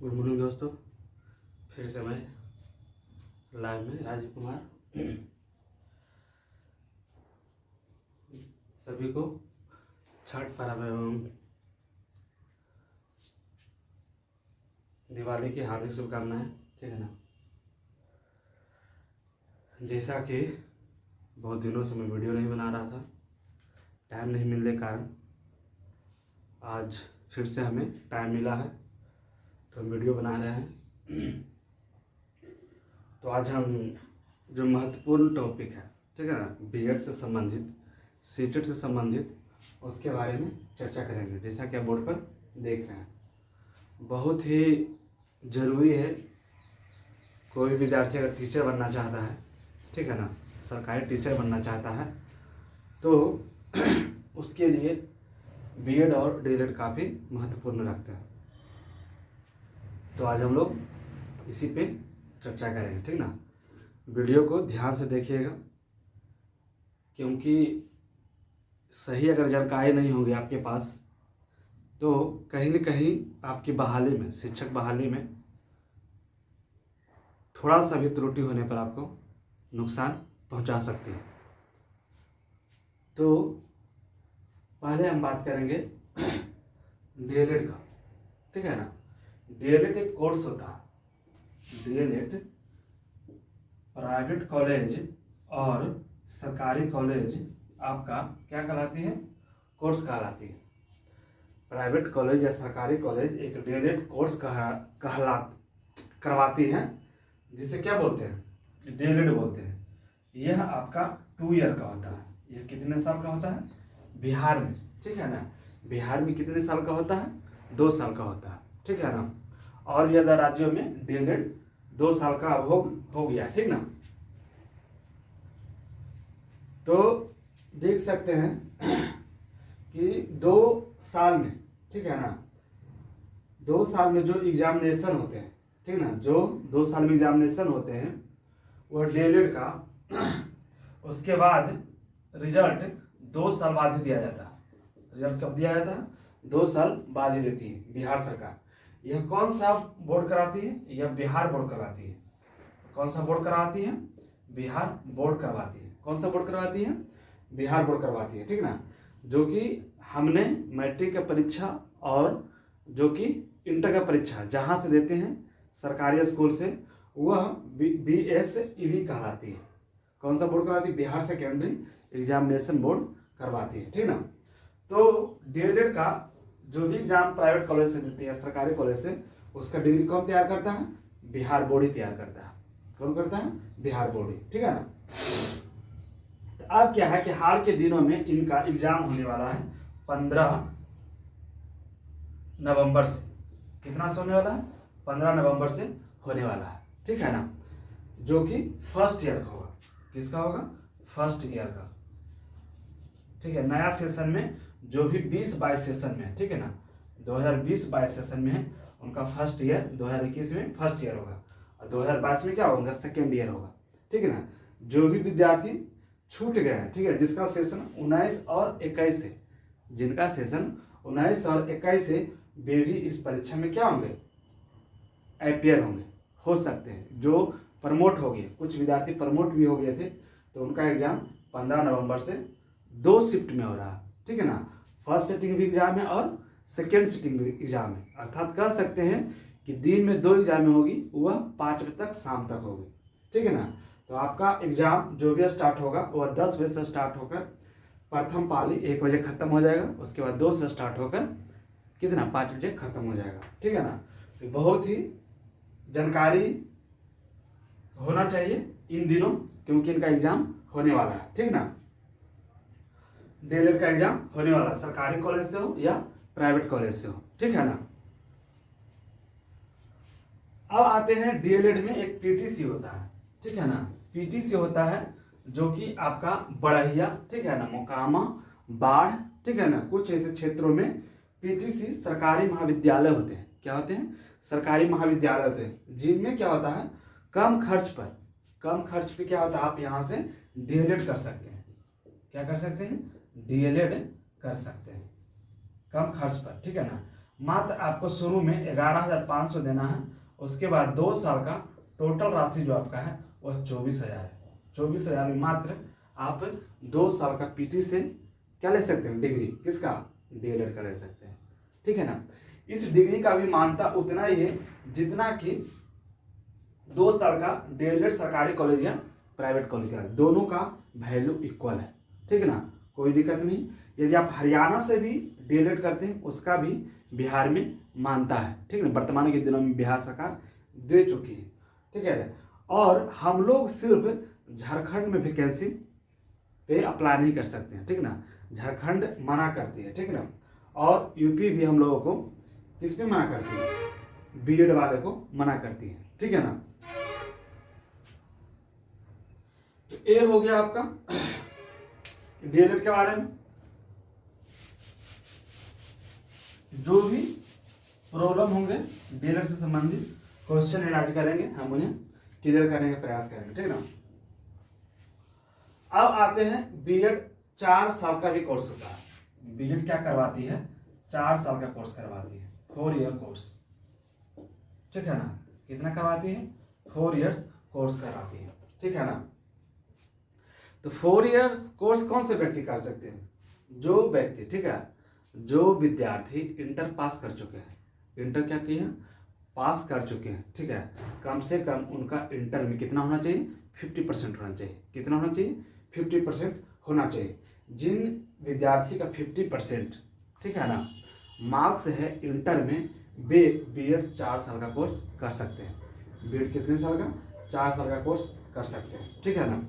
Good morning दोस्तों, फिर से मैं लाइव में राजीव कुमार सभी को छठ पर्व एवं दिवाली की हार्दिक शुभकामनाएं। ठीक है ना। जैसा कि बहुत दिनों से मैं वीडियो नहीं बना रहा था, टाइम नहीं मिलने के कारण आज फिर से हमें टाइम मिला है तो हम वीडियो बना रहे हैं। तो आज हम जो महत्वपूर्ण टॉपिक है, ठीक है ना, बीएड से संबंधित, सीटेट से संबंधित, उसके बारे में चर्चा करेंगे। जैसा कि आप बोर्ड पर देख रहे हैं, बहुत ही ज़रूरी है। कोई विद्यार्थी अगर टीचर बनना चाहता है, ठीक है ना, सरकारी टीचर बनना चाहता है, तो उसके लिए बीएड और डीएलएड काफ़ी महत्वपूर्ण रखता है। तो आज हम लोग इसी पे चर्चा करेंगे, ठीक ना। वीडियो को ध्यान से देखिएगा, क्योंकि सही अगर जानकारी नहीं होगी आपके पास तो कहीं न कहीं आपकी बहाली में, शिक्षक बहाली में थोड़ा सा भी त्रुटि होने पर आपको नुकसान पहुंचा सकती है। तो पहले हम बात करेंगे डीएलएड का, ठीक है ना। डीएलएड एक कोर्स होता है। डीएलएड प्राइवेट कॉलेज और सरकारी कॉलेज आपका क्या कहलाती है? कोर्स कहलाती है। प्राइवेट कॉलेज या सरकारी कॉलेज एक डीएलएड कोर्स करवाती हैं, जिसे क्या बोलते हैं? डीएलएड बोलते हैं। यह आपका 2 ईयर का होता है। यह कितने साल का होता है? बिहार में, ठीक है ना, बिहार में कितने साल का होता है? 2 साल का होता है, ठीक है ना। और भी अदर राज्यों में डीएलएड 2 साल का अब हो गया, ठीक ना। तो देख सकते हैं कि 2 साल में, ठीक है ना, 2 साल में जो एग्जामिनेशन होते हैं, ठीक ना, जो 2 साल में एग्जामिनेशन होते हैं वह डीएलएड का, उसके बाद रिजल्ट 2 साल बाद ही दिया जाता है। रिजल्ट कब दिया जाता है? 2 साल बाद ही देती है बिहार सरकार। यह कौन सा बोर्ड कराती है? यह बिहार बोर्ड करवाती है। कौन सा बोर्ड करवाती है? बिहार बोर्ड करवाती है। कौन सा बोर्ड करवाती है? बिहार बोर्ड करवाती है, ठीक ना। जो कि हमने मैट्रिक का परीक्षा और जो कि इंटर का परीक्षा जहां से देते हैं सरकारी स्कूल से, वह BSEB कहलाती है। कौन सा बोर्ड करवाती है? बिहार सेकेंडरी एग्जामिनेशन बोर्ड करवाती है, ठीक ना। तो डीएलएड का जो भी एग्जाम प्राइवेट कॉलेज से देते हैं, सरकारी कॉलेज से, उसका डिग्री कौन तैयार करता है? बिहार बोर्ड ही तैयार करता है। कौन करता है? बिहार बोर्ड ही, ठीक है ना। तो अब क्या है कि हाल के दिनों में इनका एग्जाम होने वाला है 15 नवंबर से। कितना से होने वाला है? 15 नवंबर से होने वाला है, ठीक है ना। जो कि फर्स्ट ईयर का होगा। किसका होगा? फर्स्ट ईयर का, ठीक है। नया सेशन में जो भी 20-22 सेशन में है, ठीक है ना, 2020-22 सेशन में है, उनका फर्स्ट ईयर 2021 में फर्स्ट ईयर होगा और 2022 में क्या होगा? सेकेंड ईयर होगा, ठीक है ना। जो भी विद्यार्थी छूट गए हैं, ठीक है, जिसका सेशन 19 और 21 है, जिनका सेशन 19 और 21 है, वे भी इस परीक्षा में क्या होंगे? अपियर होंगे, हो सकते हैं। जो प्रमोट हो गए, कुछ विद्यार्थी प्रमोट भी हो गए थे, तो उनका एग्जाम 15 नवंबर से 2 शिफ्ट में हो रहा है, ठीक है ना। फर्स्ट सिटिंग भी एग्जाम है और सेकेंड सिटिंग भी एग्जाम है। अर्थात कह सकते हैं कि दिन में 2 एग्जाम होगी, वह 5 बजे तक, शाम तक होगी, ठीक है ना। तो आपका एग्जाम जो भी स्टार्ट होगा वह 10 बजे से स्टार्ट होकर प्रथम पाली 1 बजे खत्म हो जाएगा। उसके बाद 2 से स्टार्ट होकर कितना? 5 बजे खत्म हो जाएगा, ठीक है ना। तो बहुत ही जानकारी होना चाहिए इन दिनों, क्योंकि इनका एग्जाम होने वाला है, ठीक ना। डीएलएड का एग्जाम होने वाला है, सरकारी कॉलेज से हो या प्राइवेट कॉलेज से हो, ठीक है ना। अब आते हैं डीएलएड में एक पीटीसी होता है, ठीक है ना। पीटीसी होता है जो कि आपका बड़हिया, ठीक है ना, मोकामा, बाढ़, ठीक है ना, कुछ ऐसे क्षेत्रों में पीटीसी सरकारी महाविद्यालय होते हैं। क्या होते हैं? सरकारी महाविद्यालय होते हैं, जिनमें क्या होता है? कम खर्च पे क्या होता है? आप यहाँ से डीएलएड कर सकते हैं। क्या कर सकते हैं? डीएलएड कर सकते हैं कम खर्च पर, ठीक है ना। मात्र आपको शुरू में 11,500 देना है, उसके बाद 2 साल का टोटल राशि जो आपका है वह 24,000 है। 24,000 में मात्र आप 2 साल का पीटी से क्या ले सकते हैं, डिग्री, किसका, डीएलएड का ले सकते हैं, ठीक है ना। इस डिग्री का भी मान्यता उतना ही है जितना कि 2 साल का डीएलएड सरकारी कॉलेज या प्राइवेट कॉलेज का, दोनों का वैल्यू इक्वल है, ठीक है ना, कोई दिक्कत नहीं। यदि आप हरियाणा से भी डीएलएड करते हैं उसका भी बिहार में मानता है, ठीक है ना, वर्तमान के दिनों में बिहार सरकार दे चुकी है, ठीक है। और हम लोग सिर्फ झारखंड में वैकेंसी पे अप्लाई नहीं कर सकते हैं, ठीक ना, झारखंड मना करती है, ठीक ना, और यूपी भी हम लोगों को किस पे मना करती है, बीएड वाले को मना करती है, ठीक है ना। तो ये हो गया आपका डीएलएड के बारे में। जो भी प्रॉब्लम होंगे डीएलएड से संबंधित क्वेश्चन इलाज करेंगे, हम उन्हें क्लियर करने का प्रयास करेंगे, ठीक है ना। अब आते हैं बीएड 4 साल का भी कोर्स होता है। बीएड क्या करवाती है, 4 साल का कोर्स करवाती है, 4 ईयर कोर्स, ठीक है ना। कितना करवाती है, 4 इयर्स कोर्स कराती है, ठीक है ना। तो 4 इयर्स कोर्स कौन से व्यक्ति कर सकते हैं, जो व्यक्ति, ठीक है, जो विद्यार्थी इंटर पास कर चुके हैं, इंटर क्या किए हैं, पास कर चुके हैं, ठीक है, कम से कम उनका इंटर में कितना होना चाहिए, 50% होना चाहिए, कितना होना चाहिए, 50% होना चाहिए। जिन विद्यार्थी का 50%, ठीक है ना, मार्क्स है इंटर में, वे बीएड 4 साल का कोर्स कर सकते हैं। बीएड कितने साल का, 4 साल का कोर्स कर सकते हैं, ठीक है ना।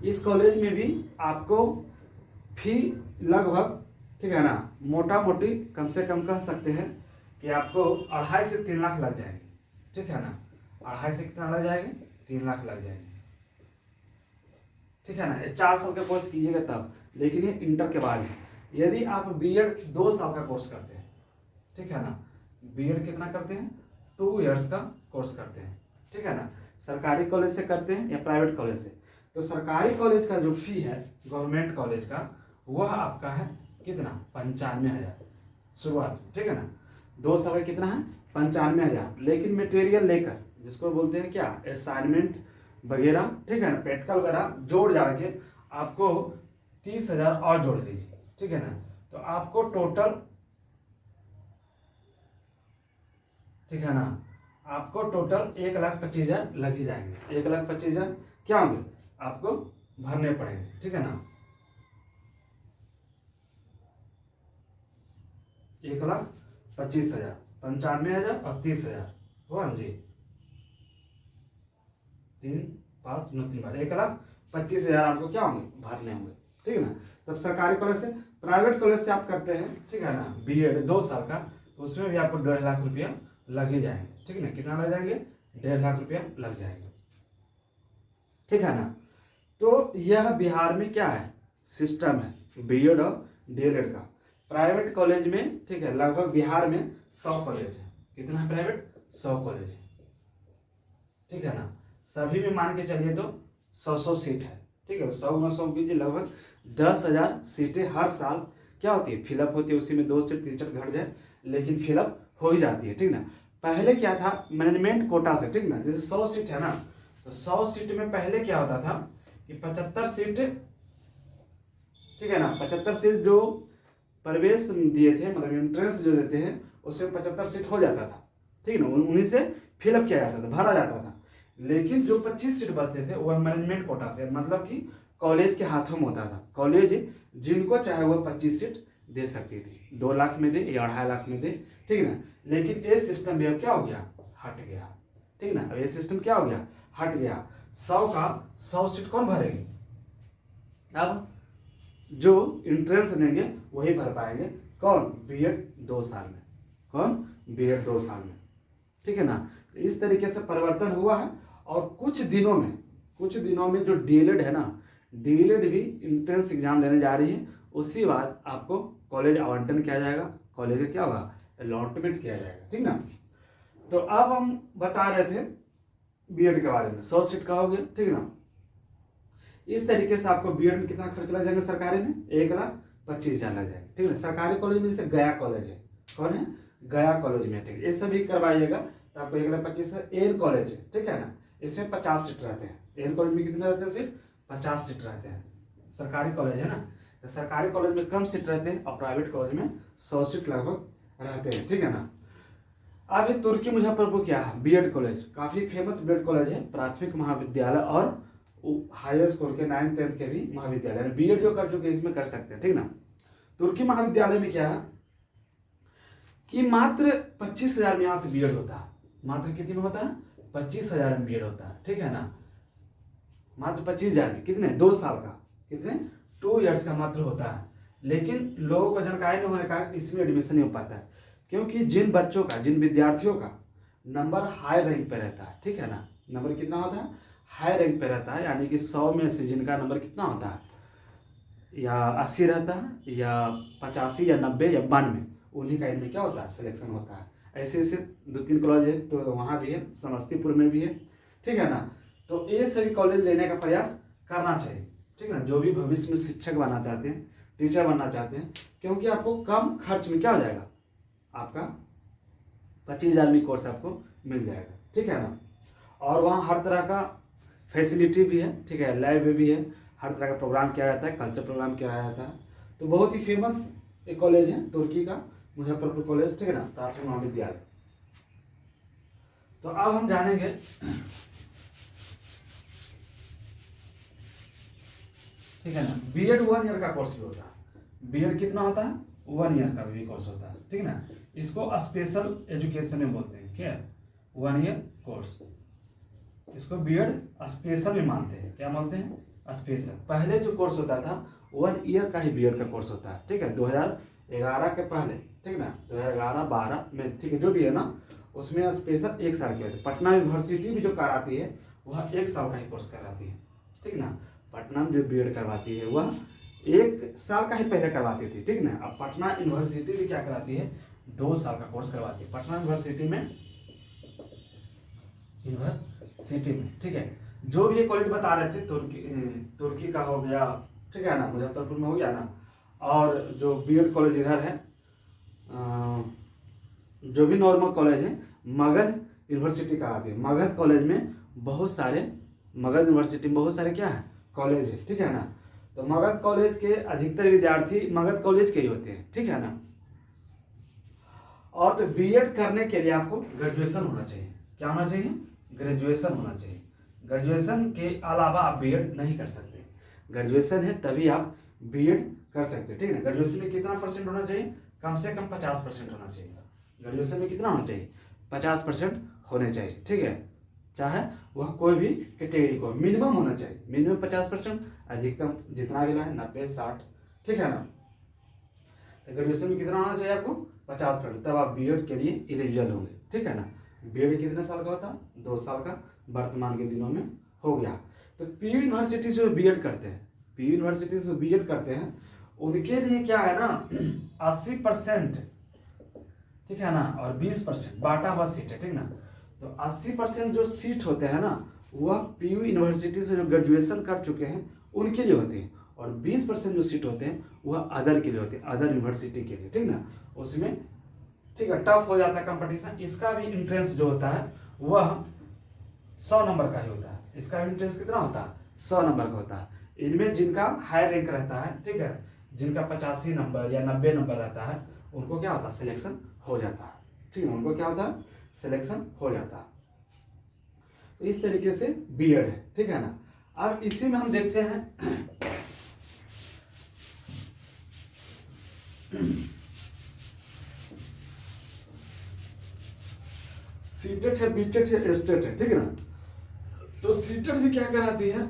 इस कॉलेज में भी आपको फी लगभग, ठीक है ना, मोटा मोटी कम से कम कह सकते हैं कि आपको 2.5 से 3 लाख लग जाएंगे, ठीक है ना। 2.5 से कितना लग जाएंगे, 3 लाख लग जाएंगे, ठीक है ना। 4 साल का कोर्स कीजिएगा तब, लेकिन ये इंटर के बाद है। यदि आप बीएड 2 साल का कोर्स करते हैं, ठीक है ना, बीएड कितना करते हैं, 2 इयर्स का कोर्स करते हैं, ठीक है ना, सरकारी कॉलेज से करते हैं या प्राइवेट कॉलेज से। तो सरकारी कॉलेज का जो फी है गवर्नमेंट कॉलेज का, वह आपका है कितना, 95,000 शुरुआत, ठीक है ना। 2 साल का कितना है, 95,000, लेकिन मटेरियल लेकर, जिसको बोलते हैं क्या, असाइनमेंट वगैरह, ठीक है ना, प्रैक्टिकल वगैरह जोड़ जाड़ के आपको 30,000 और जोड़ दीजिए, ठीक है ना। तो आपको टोटल, ठीक है ना, आपको टोटल 1,25,000 लग ही जाएंगे। 1,25,000 क्या होंगे, आपको भरने पड़ेंगे, ठीक है ना। 1,25,000, 95,000 और 30,000 हुआ जी, 3, 5, 9, 3 बार 1,25,000 आपको क्या होंगे, भरने होंगे, ठीक है ना। तब सरकारी कॉलेज से, प्राइवेट कॉलेज से आप करते हैं, ठीक है ना, बीएड 2 साल का, तो उसमें भी आपको 1.5 लाख रुपया लग ही जाएंगे, ठीक है ना। कितना लग जाएंगे, 1.5 लाख रुपया लग जाएंगे, ठीक है ना। तो यह बिहार में क्या है, सिस्टम है बीएड और डीएलएड का। प्राइवेट कॉलेज में, ठीक है, लगभग बिहार में 100 कॉलेज है, कितना है प्राइवेट, 100 कॉलेज है, ठीक है ना। सभी में मान के चलिए तो 100 सीट है, ठीक है, 100 में 100 कीजिए, लगभग 10,000 सीटें हर साल क्या होती है, फिलअप होती है। उसी में 2 से 3 घट जाए, लेकिन फिलअप हो ही जाती है, ठीक ना। पहले क्या था, मैनेजमेंट कोटा से, ठीक ना, जैसे 100 सीट है ना, तो 100 सीट में पहले क्या होता था कि 75 सीट, ठीक है ना, 75 सीट जो प्रवेश दिए थे, मतलब एंट्रेंस जो देते हैं, उसमें 75 सीट हो जाता था, ठीक है ना, उन्हीं से फिलअप किया जाता था, भरा जाता था। लेकिन जो 25 सीट बचते थे वह मैनेजमेंट कोटा थे, मतलब कि कॉलेज के हाथों में होता था। कॉलेज जिनको चाहे वह 25 सीट दे सकती थी, 2 लाख में दे या 2.5 लाख में दे, ठीक है ना। लेकिन ये सिस्टम भी अब क्या हो गया, हट गया, ठीक है ना। अब ये सिस्टम क्या हो गया, हट गया। 100 का 100 सीट कौन भरेंगे, अब जो इंट्रेंस देंगे वही भर पाएंगे, कौन, बीएड 2 साल में, कौन, बीएड 2 साल में, ठीक है ना। इस तरीके से परिवर्तन हुआ है। और कुछ दिनों में जो डीएलएड है ना, डीएलएड भी इंट्रेंस एग्जाम लेने जा रही है। उसी बाद आपको कॉलेज आवंटन किया जाएगा, कॉलेज का क्या होगा, अलॉटमेंट किया जाएगा, ठीक ना। तो अब हम बता रहे थे बीएड के बारे में, 100 सीट का हो गया, ठीक ना। इस तरीके से आपको बीएड में कितना खर्च लग जाएगा, सरकारी में 1,25,000 लग जाएगा, ठीक है। सरकारी कॉलेज में जैसे गया कॉलेज है, कौन है, गया कॉलेज में, ठीक है। ये सभी करवाइएगा तो आपको 1,25,000 एयर कॉलेज है, ठीक है ना, इसमें 50 सीट रहते हैं। एयर कॉलेज में कितने रहते हैं, सिर्फ 50 सीट रहते हैं। सरकारी कॉलेज है ना, तो सरकारी कॉलेज में कम सीट रहते हैं और प्राइवेट कॉलेज में 100 सीट लगभग रहते हैं, ठीक है ना। अब ये तुर्की मुजफ्फरपुर क्या है, बीएड कॉलेज, काफी फेमस बीएड कॉलेज है, प्राथमिक महाविद्यालय और हायर स्कूल के 9th 10th के भी महाविद्यालय, बीएड जो कर चुके हैं इसमें कर सकते हैं, ठीक ना। तुर्की महाविद्यालय में क्या है कि मात्र 25,000 में यहाँ से बीएड होता है। मात्र कितने में होता है, 25,000 में बीएड होता है, ठीक है ना। मात्र 25,000 में, कितने, 2 साल का, कितने, 2 इयर्स का मात्र होता है। लेकिन लोगों को जानकारी नहीं होने का कारण इसमें एडमिशन नहीं हो पाता है, क्योंकि जिन बच्चों का, जिन विद्यार्थियों का नंबर हाई रैंक पे रहता है, ठीक है ना, नंबर कितना होता है, हाई रैंक पे रहता है, यानी कि 100 में से जिनका नंबर कितना होता है, या 80 रहता है, या 85 या 90 या 92, उन्हीं का इनमें क्या होता है, सिलेक्शन होता है। ऐसे ऐसे 2-3 कॉलेज है, तो वहाँ भी है, समस्तीपुर में भी है, ठीक है ना। तो ये सभी कॉलेज लेने का प्रयास करना चाहिए, ठीक है ना, जो भी भविष्य में शिक्षक बनना चाहते हैं, टीचर बनना चाहते हैं, क्योंकि आपको कम खर्च में क्या हो जाएगा, आपका 25,000 में कोर्स आपको मिल जाएगा, ठीक है ना। और वहाँ हर तरह का फैसिलिटी भी है, ठीक है, लैब भी है, हर तरह का प्रोग्राम किया जाता है, कल्चर प्रोग्राम किया जाता है। तो बहुत ही फेमस एक कॉलेज है तुर्की का, मुजफ्फरपुर कॉलेज, ठीक है ना, प्राथमिक महाविद्यालय। तो अब हम जानेंगे ठीक है ना, बीएड 1 ईयर का कोर्स भी होता है। बीएड कितना होता है, 1 ईयर का भी कोर्स होता है, ठीक है ना। इसको स्पेशल एजुकेशन में बोलते हैं, क्या, 1 ईयर कोर्स, इसको बीएड स्पेशल में मानते हैं, क्या मानते हैं, स्पेशल। पहले जो कोर्स होता था 1 ईयर का ही बीएड का कोर्स होता है, ठीक है, 2011 के पहले, ठीक ना, 2011-12 में, ठीक है, जो भी है ना, उसमें स्पेशल 1 साल के होते हैं। पटना यूनिवर्सिटी भी जो कराती है वह 1 साल का ही कोर्स कराती है, ठीक ना। पटना में जो बीएड करवाती है वह 1 साल का ही पहले करवाती थी, ठीक ना। अब पटना यूनिवर्सिटी भी क्या कराती है, 2 साल का कोर्स करवाती है पटना यूनिवर्सिटी में, ठीक है। जो भी ये कॉलेज बता रहे थे, तुर्की का हो गया, ठीक है ना, मुजफ्फरपुर में हो गया ना, और जो बीएड कॉलेज इधर है, जो भी नॉर्मल कॉलेज है, मगध यूनिवर्सिटी कराती है। मगध कॉलेज में बहुत सारे, मगध यूनिवर्सिटी में बहुत सारे क्या है, कॉलेज है, ठीक है ना। तो मगध कॉलेज के अधिकतर विद्यार्थी मगध कॉलेज के ही होते हैं, ठीक है ना। और तो बीएड करने के लिए आपको ग्रेजुएशन होना चाहिए, क्या होना चाहिए, ग्रेजुएशन होना चाहिए। ग्रेजुएशन के अलावा आप बीएड नहीं कर सकते, ग्रेजुएशन है तभी आप बीएड कर सकते हैं, ठीक है ना। ग्रेजुएशन में कितना % होना चाहिए, कम से कम 50% होना चाहिए। ग्रेजुएशन में कितना होना चाहिए, 50% होने चाहिए, ठीक है, चाहे वह कोई भी कैटेगरी को, मिनिमम होना चाहिए, मिनिमम 50%, अधिकतम जितना भी लाए 90, 60, ठीक है ना। तो ग्रेजुएशन में कितना होना चाहिए आपको, 50%, तब आप बीएड के लिए एलिजिबल होंगे, ठीक है ना। बीएड कितने साल का होता है, 2 साल का, वर्तमान के दिनों में हो गया। तो पीयू यूनिवर्सिटी से बीएड करते हैं, पीयू यूनिवर्सिटी से बीएड करते हैं, उनके लिए क्या है ना, 80%, ठीक है ना, और 20% बाटा हुआ सीट है, ठीक ना। तो 80% जो सीट होते हैं ना, वह पीयू यूनिवर्सिटी से जो ग्रेजुएशन कर चुके हैं उनके लिए होते हैं, और 20% जो सीट होते हैं वह अदर के लिए होते हैं, अदर यूनिवर्सिटी के लिए, ठीक ना। उसमें ठीक है टफ हो जाता है कंपटीशन। इसका भी इंट्रेंस जो होता है वह 100 नंबर का ही होता है। इसका इंट्रेंस कितना होता है, 100 नंबर का होता है। इनमें जिनका हाई रैंक रहता है, ठीक है, जिनका 85 नंबर या 90 नंबर रहता है, उनको क्या होता है, सिलेक्शन हो जाता है, ठीक है, उनको क्या होता है, सिलेक्शन हो जाता है। तो इस तरीके से बीएड है, ठीक है ना। अब इसी में हम देखते हैं सीटेट है, बीटेट है, एस्टेट है, ठीक है ना। तो सीटेट भी क्या कराती है,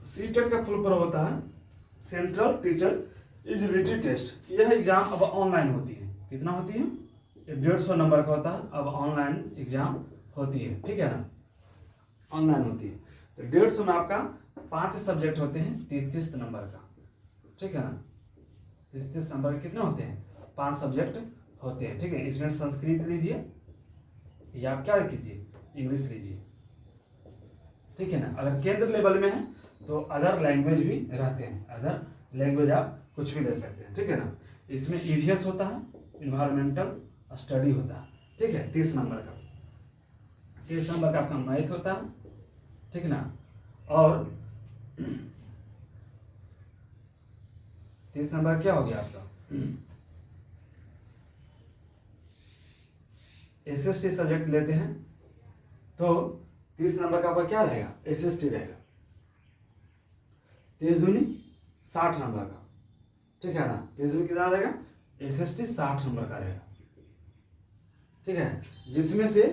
सीटेट का फुल फॉर्म होता है सेंट्रल टीचर एलिजिबिलिटी टेस्ट। यह एग्जाम अब ऑनलाइन होती है, कितना होती है, 150 नंबर का होता है, अब ऑनलाइन एग्जाम होती है, ठीक है ना, ऑनलाइन होती है। तो 150 में आपका 5 सब्जेक्ट होते हैं, 33 नंबर का, ठीक है ना, 33 नंबर के कितने होते हैं, 5 सब्जेक्ट होते हैं, ठीक है। इसमें संस्कृत लीजिए या आप क्या कीजिए, इंग्लिश लीजिए, ठीक है ना। अगर केंद्र लेवल में है तो अदर लैंग्वेज भी रहते हैं, अदर लैंग्वेज आप कुछ भी ले सकते हैं, ठीक है ना। इसमें ईवीएस होता है, इन्वायरमेंटल स्टडी होता है, ठीक है। 30 नंबर का, 30 नंबर का आपका मैथ होता है, ठीक ना। और 30 नंबर क्या हो गया आपका SST सब्जेक्ट लेते हैं तो 30 नंबर का आपका क्या रहेगा, SST रहेगा। 30 दूनी 60 नंबर का, ठीक है ना। 30 दूनी कितना रहेगा, SST 60 नंबर का रहेगा, ठीक है। जिसमें से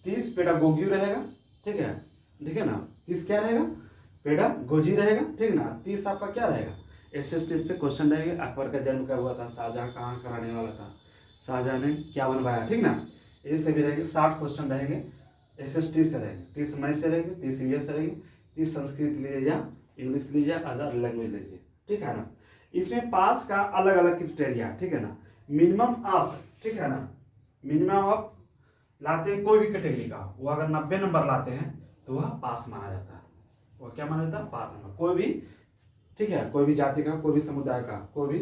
30 पेडागोगी रहेगा, ठीक है, ठीक है ना। 30 क्या रहेगा, पेडागोजी रहेगा, ठीक है ना। 30 आपका क्या रहेगा, SST से क्वेश्चन रहेंगे। अकबर का जन्म कब हुआ था, शाहजहां कहाँ का रहने वाला था, शाहजहां ने क्या बनवाया, ठीक ना। ये से भी रहेंगे, 60 क्वेश्चन रहेंगे SST से रहेंगे। 30 मैथ से रहेंगे, 30 EVS से रहेंगे, 30 संस्कृत लीजिए या इंग्लिश लीजिए, अदर लैंग्वेज लीजिए, ठीक है ना। इसमें पास का अलग अलग क्राइटेरिया, ठीक है ना। मिनिमम आप, ठीक है ना, मिनिमम आप लाते हैं कोई भी कैटेगरी का, वो अगर 90 नंबर लाते हैं तो वह पास माना जाता है। वो क्या माना जाता है, पास नंबर। कोई भी, ठीक है, कोई भी जाति का, कोई भी समुदाय का, कोई भी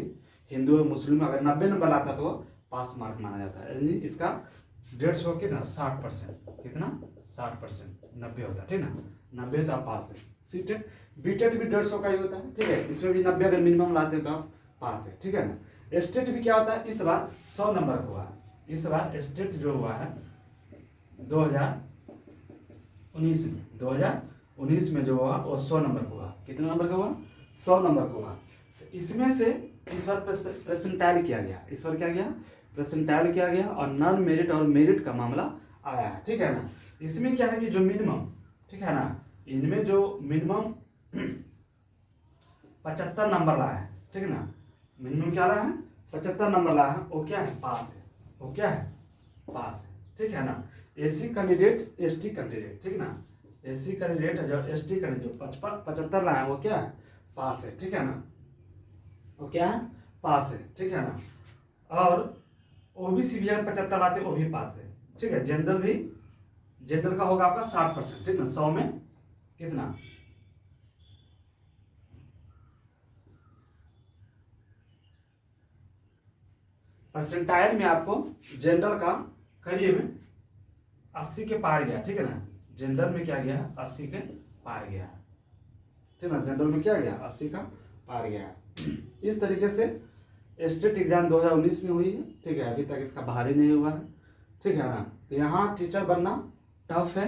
हिंदू मुस्लिम अगर 90 नंबर लाता है तो पास मार्क माना जाता है। यानी इसका 150 कितना, 60%, कितना 60%, 90 होता है, ठीक ना। 90 तो आप पास है। सीटेट बीटेट भी 150 का ही होता है, ठीक है। इसमें भी 90 अगर मिनिमम लाते हैं तो आप पास है, ठीक है ना। स्टेट भी क्या होता है, इस बार 100 नंबर का हुआ है। इस बार स्टेट जो हुआ है 2019 में जो हुआ वो 100 नंबर का हुआ। कितने नंबर का हुआ, 100 नंबर का हुआ। तो इसमें से इस बार परसेंटाइल किया गया, इस बार क्या गया, परसेंटाइल किया गया, और नॉन मेरिट और मेरिट का मामला आया है, ठीक है ना। इसमें क्या है कि जो मिनिमम, ठीक है ना, इनमें जो मिनिमम 75 नंबर लाया है, ठीक है ना। मिनिमम क्या लाया है, 75 नंबर लाया है, वो क्या है, पास है। वो क्या है, पास है, ठीक है ना। SC कैंडिडेट, ST कैंडिडेट, ठीक ना। SC कैंडिडेट जो ST कैंडिडेट जो 75 लाया है वो क्या है, पास है, ठीक है ना। वो क्या है, पास है, ठीक है ना। और OBC भी अगर 75 लाते वो भी पास है, ठीक है। जनरल भी, जनरल का होगा आपका 60%, ठीक ना। 100 में कितना, परसेंटाइल में आपको जनरल का करीब 80 के पार गया, ठीक है ना। जनरल में क्या गया, 80 के पार गया, ठीक है ना। जनरल में क्या गया, 80 का पार गया। इस तरीके से स्टेट एग्जाम 2019 में हुई है, ठीक है। अभी तक इसका बाहर ही नहीं हुआ है, ठीक है ना। तो यहाँ टीचर बनना टफ है,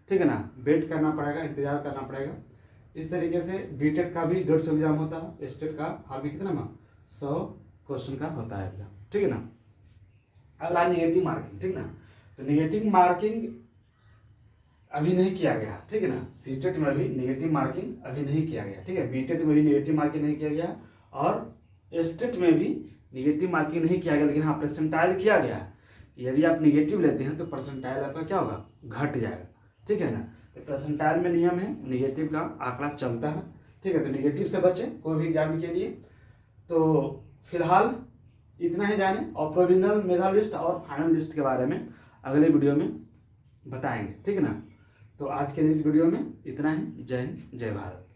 ठीक है ना। वेट करना पड़ेगा, इंतजार करना पड़ेगा। इस तरीके से बीटेट का भी 150 एग्जाम होता है, स्टेट का हर भी कितना में 100 क्वेश्चन का होता है एग्जाम, ठीक है ना। अगला निगेटिव मार्किंग, ठीक ना। तो निगेटिव मार्किंग अभी नहीं किया गया, ठीक है ना। सीटेट में भी निगेटिव मार्किंग अभी नहीं किया गया, ठीक है। बीटेट में भी निगेटिव मार्किंग नहीं किया गया, और स्टेट में भी निगेटिव मार्किंग नहीं किया गया, लेकिन हाँ परसेंटाइल किया गया। यदि आप निगेटिव लेते हैं तो परसेंटाइल आपका क्या होगा, घट जाएगा, ठीक है ना। तो परसेंटाइल में नियम है, निगेटिव का आंकड़ा चलता है, ठीक है। तो निगेटिव से बचें कोई भी एग्जाम के लिए। तो फिलहाल इतना ही जाने, और प्रोविजनल मेधा लिस्ट और फाइनल लिस्ट के बारे में अगले वीडियो में बताएंगे, ठीक है ना। तो आज के इस वीडियो में इतना ही। जय हिंद, जय भारत।